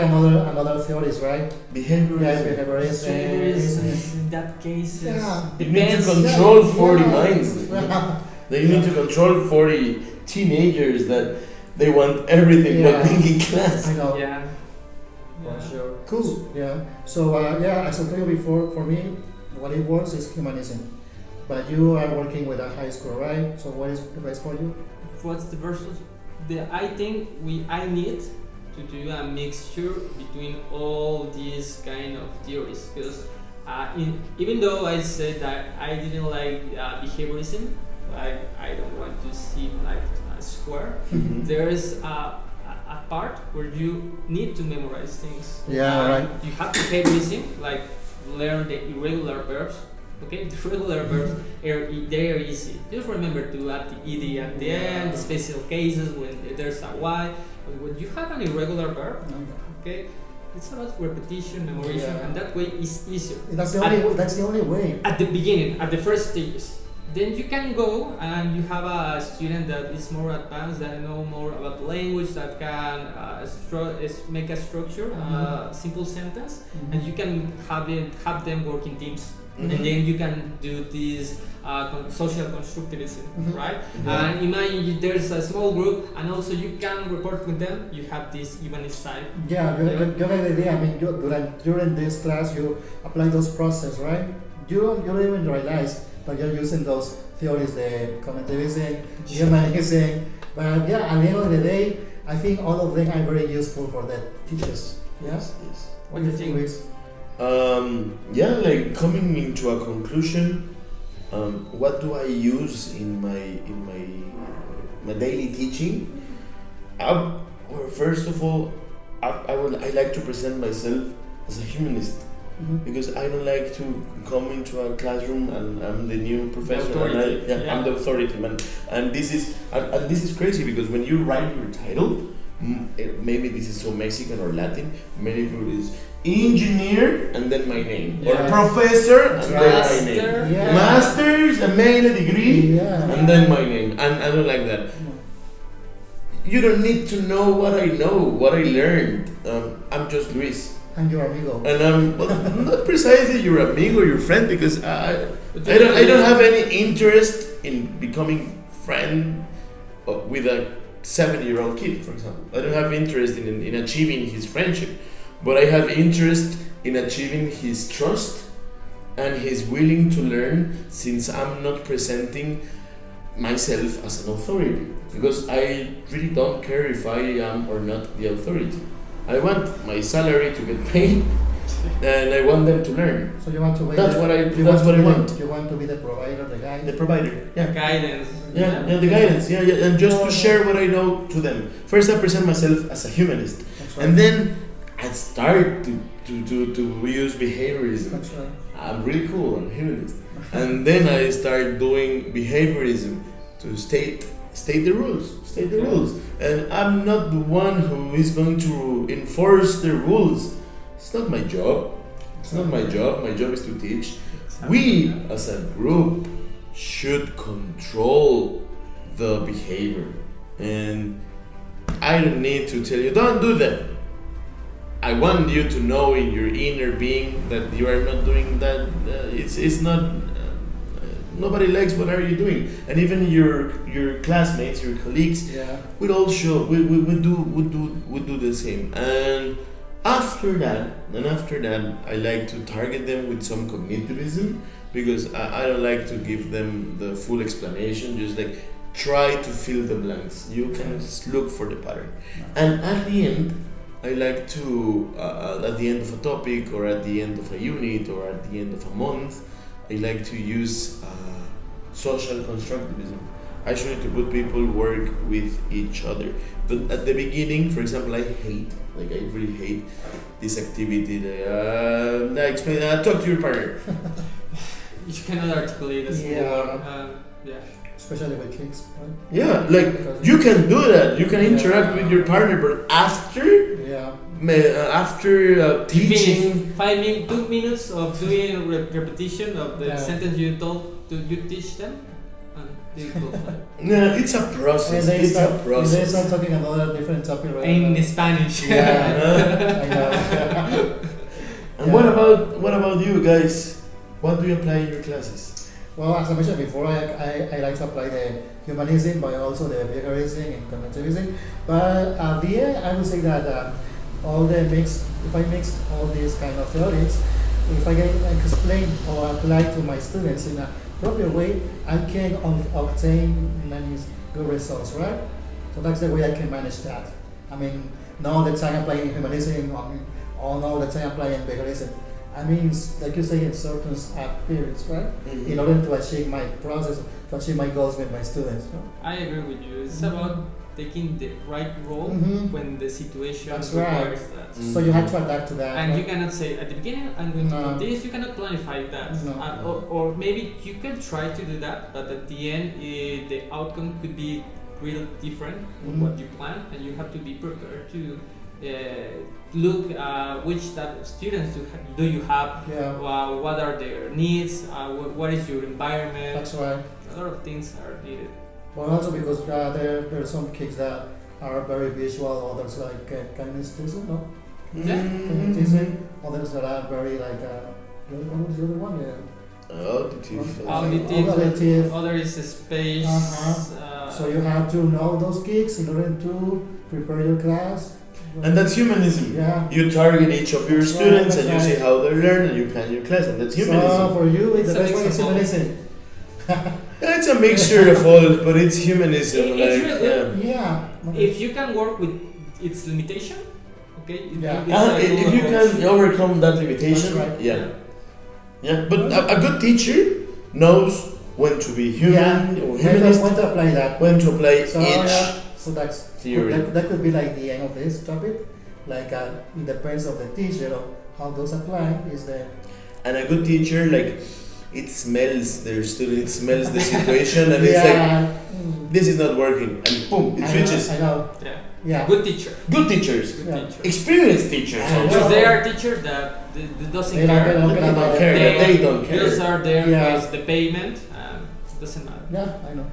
another theories, right? Behaviorism. Yeah, behaviorism. Behaviorism, in that case, Yeah. You need to depends. control 40 minds. Yeah. Then you need to control 40 teenagers that they want everything Yeah. but being in class. I know. Yeah. For Yeah. sure. Cool. Yeah. So yeah, as I told you before, for me, what it works is humanism. But you are working with a high school, right? So what is the best for you? What's the versus? I think I need to do a mixture between all these kind of theories because even though I said that I didn't like behaviorism, I don't want to seem like a square. Mhm. There is a part where you need to memorize things. Yeah, right. You have behaviorism, like learn the irregular verbs. Okay, the regular verbs they are easy. Just remember to add the ed at the end, the special cases when there's a y. But when you have an irregular verb, okay, it's about repetition, memorization, Yeah. and that way is easier. That's the only way. At the beginning, at the first stages, then you can go and you have a student that is more advanced, that know more about the language, that can make a structure, simple sentence, and you can have them work in teams. Mhm. And then you can do this social constructivism, Mhm. right? Yeah. And imagine there's a small group, and also you can report with them. You have this humanist side. Yeah, you get the idea. I mean, during this class, you apply those process, right? You don't even realize that you're using those theories, the cognitivism, humanism. But yeah, at the end of the day, I think all of them are very useful for the teachers. Yes. Yes. What do you think? Luis? Yeah, like coming into a conclusion, what do I use in my daily teaching? Well, first of all, I like to present myself as a humanist Mhm. because I don't like to come into a classroom and I'm the new professor and Authority. I'm the authority man. And this is crazy because when you write your title, maybe this is so Mexican or Latin, many people is engineer and then my name, or Yeah. professor and then my Master. name, Yeah. masters, a male degree, Yeah. and then my name. And I don't like that. You don't need to know what I know, what I learned. I'm just Luis, And your amigo. and I'm not precisely your amigo or your friend because But I don't have any interest in becoming friend with a 70-year-old kid, for example. I don't have interest in achieving his friendship, but I have interest in achieving his trust and his willing to learn since I'm not presenting myself as an authority because I really don't care if I am or not the authority. I want my salary to get paid and I want them to learn. So you want to be That's the, what I you that's what I to be want. The, you want to be the provider, the guy. The provider. Yeah. Guidance. Yeah, the guidance, yeah, and just to share what I know to them. First, I present myself as a humanist, That's and right. then I start to use behaviorism. That's right. I'm really cool, I'm a humanist, and then I start doing behaviorism to state the rules, and I'm not the one who is going to enforce the rules. It's not my job. It's not my job. My job is to teach. We, as a group, should control the behavior, and I don't need to tell you don't do that. I want you to know in your inner being that you are not doing that. It's not nobody likes what are you doing, and even your classmates, your colleagues, Yeah. we'd all show we do the same. And after that, I like to target them with some cognitivism, because I don't like to give them the full explanation. Just like try to fill the blanks. You can look for the pattern, and at the end, I like to at the end of a topic, or at the end of a unit, or at the end of a month, I like to use social constructivism. Actually, to put people work with each other. But at the beginning, for example, I really hate this activity. Talk to your partner. You cannot articulate as Yeah. yeah. Especially with kids, right? Yeah, like Because- you can do that. You can interact Yeah. with your partner, but after Yeah. teaching. Finish 2 minutes of doing repetition of the Yeah. sentence you told to you teach them, and they go. No, it's a process. And they It's a start process. talking about a different topic, right? In Spanish. Yeah, I know. And Yeah. what about you guys? What do you apply in your classes? Well, as I mentioned before, I like to apply the humanism, but also the behaviorism and cognitivism. But at the end, I would say that if I mix all these kind of theories, if I can explain or apply to my students in a proper way, I can obtain many good results, right? So that's the way I can manage that. I mean, not all the time applying humanism, or not all the time applying behaviorism. I mean, like you say, in certain periods, right? In order to achieve my process, to achieve my goals with my students. No? I agree with you. It's about taking the right role Mhm. when the situation That's requires right. that. So you have to adapt to that. And right? you cannot say at the beginning, I'm going to No. do this. You cannot planify that. No. Or maybe you can try to do that, but at the end, the outcome could be real different from Mhm. what you plan, and you have to be prepared to look which type of students do you have, Yeah, what are their needs, what is your environment. that's right. A lot of things are needed. But also because there are some kids that are very visual, others like kinesthetic, no? Kinesthetic, others that are very like, what was the other one? Yeah. Auditive. Auditive. Other is the space. Uh-huh. So you have to know those kids in order to prepare your class. And that's humanism. Yeah. You target each of your That's right, students, that's and you see right. how they learn, and you plan your class, and that's So humanism. for you, It's the a best way mix is of all. humanism. It's a mixture of all, but it's humanism. It's Like, really- yeah. Yeah. If you can work with its limitation, okay. Yeah. it's a If good you approach. can overcome that limitation, That's right. yeah. But a good teacher knows when to be human, or humanist, When to apply that. when to apply So each yeah, so that's theory. that could be like the end of this topic. Like it depends of the teacher of how those apply is the And a good teacher, like, it smells their student, it smells the situation, and it's like, this is not working, and boom, it switches. I know. Yeah. Yeah. Good teacher. Good teachers, Good Yeah. teacher. experienced teachers. I also. know. Because they are teachers that doesn't They don't care. care. They don't care. They don't care. Just are there Yeah. because the payment doesn't matter. Yeah, I know.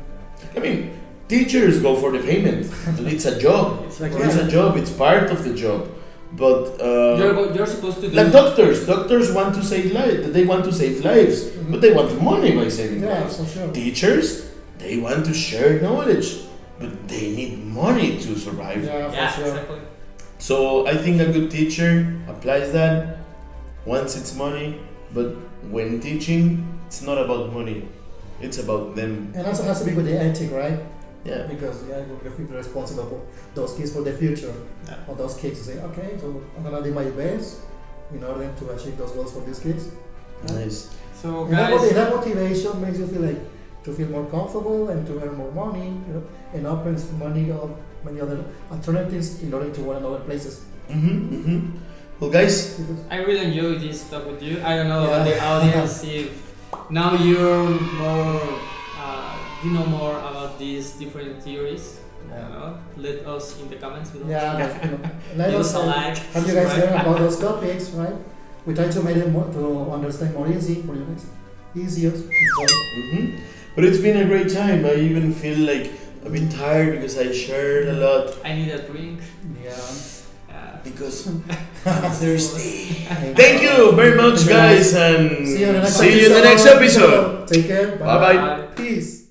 I mean, teachers go for the payment. It's a job. It's Like It's a job. It's part of the job. But you're supposed to do. like doctors want to save lives. They want to save lives, but they want money by saving Yeah, lives. for sure. Teachers, they want to share knowledge, but they need money to survive. Yeah, for Yeah, sure. exactly. So I think a good teacher applies that. Wants its money, but when teaching, it's not about money. It's about them. And also has to be with the ethic, right? Yeah. Because you feel responsible for those kids for the future. Yeah. Or those kids say, okay, so I'm gonna do my best in order to achieve those goals for these kids. Nice. So And guys, that motivation makes you feel like to feel more comfortable and to earn more money, and opens money or many other alternatives in order to run other places. Well, guys, Because- I really enjoyed this talk with you. I don't know about Yeah. the audience if now you're more, you know more about these different theories. I don't know. Let us in the comments below. Yeah, let Give us us a like. have you guys subscribe. learn about those topics, right? We try to make it more to understand more easy for you guys. Easier. So, But it's been a great time. I even feel like a bit tired because I shared a lot. I need a drink. yeah. because I'm thirsty. Thank you very much, guys, and See you in the next see you in the next episode. Take care. Bye bye. Bye. Peace.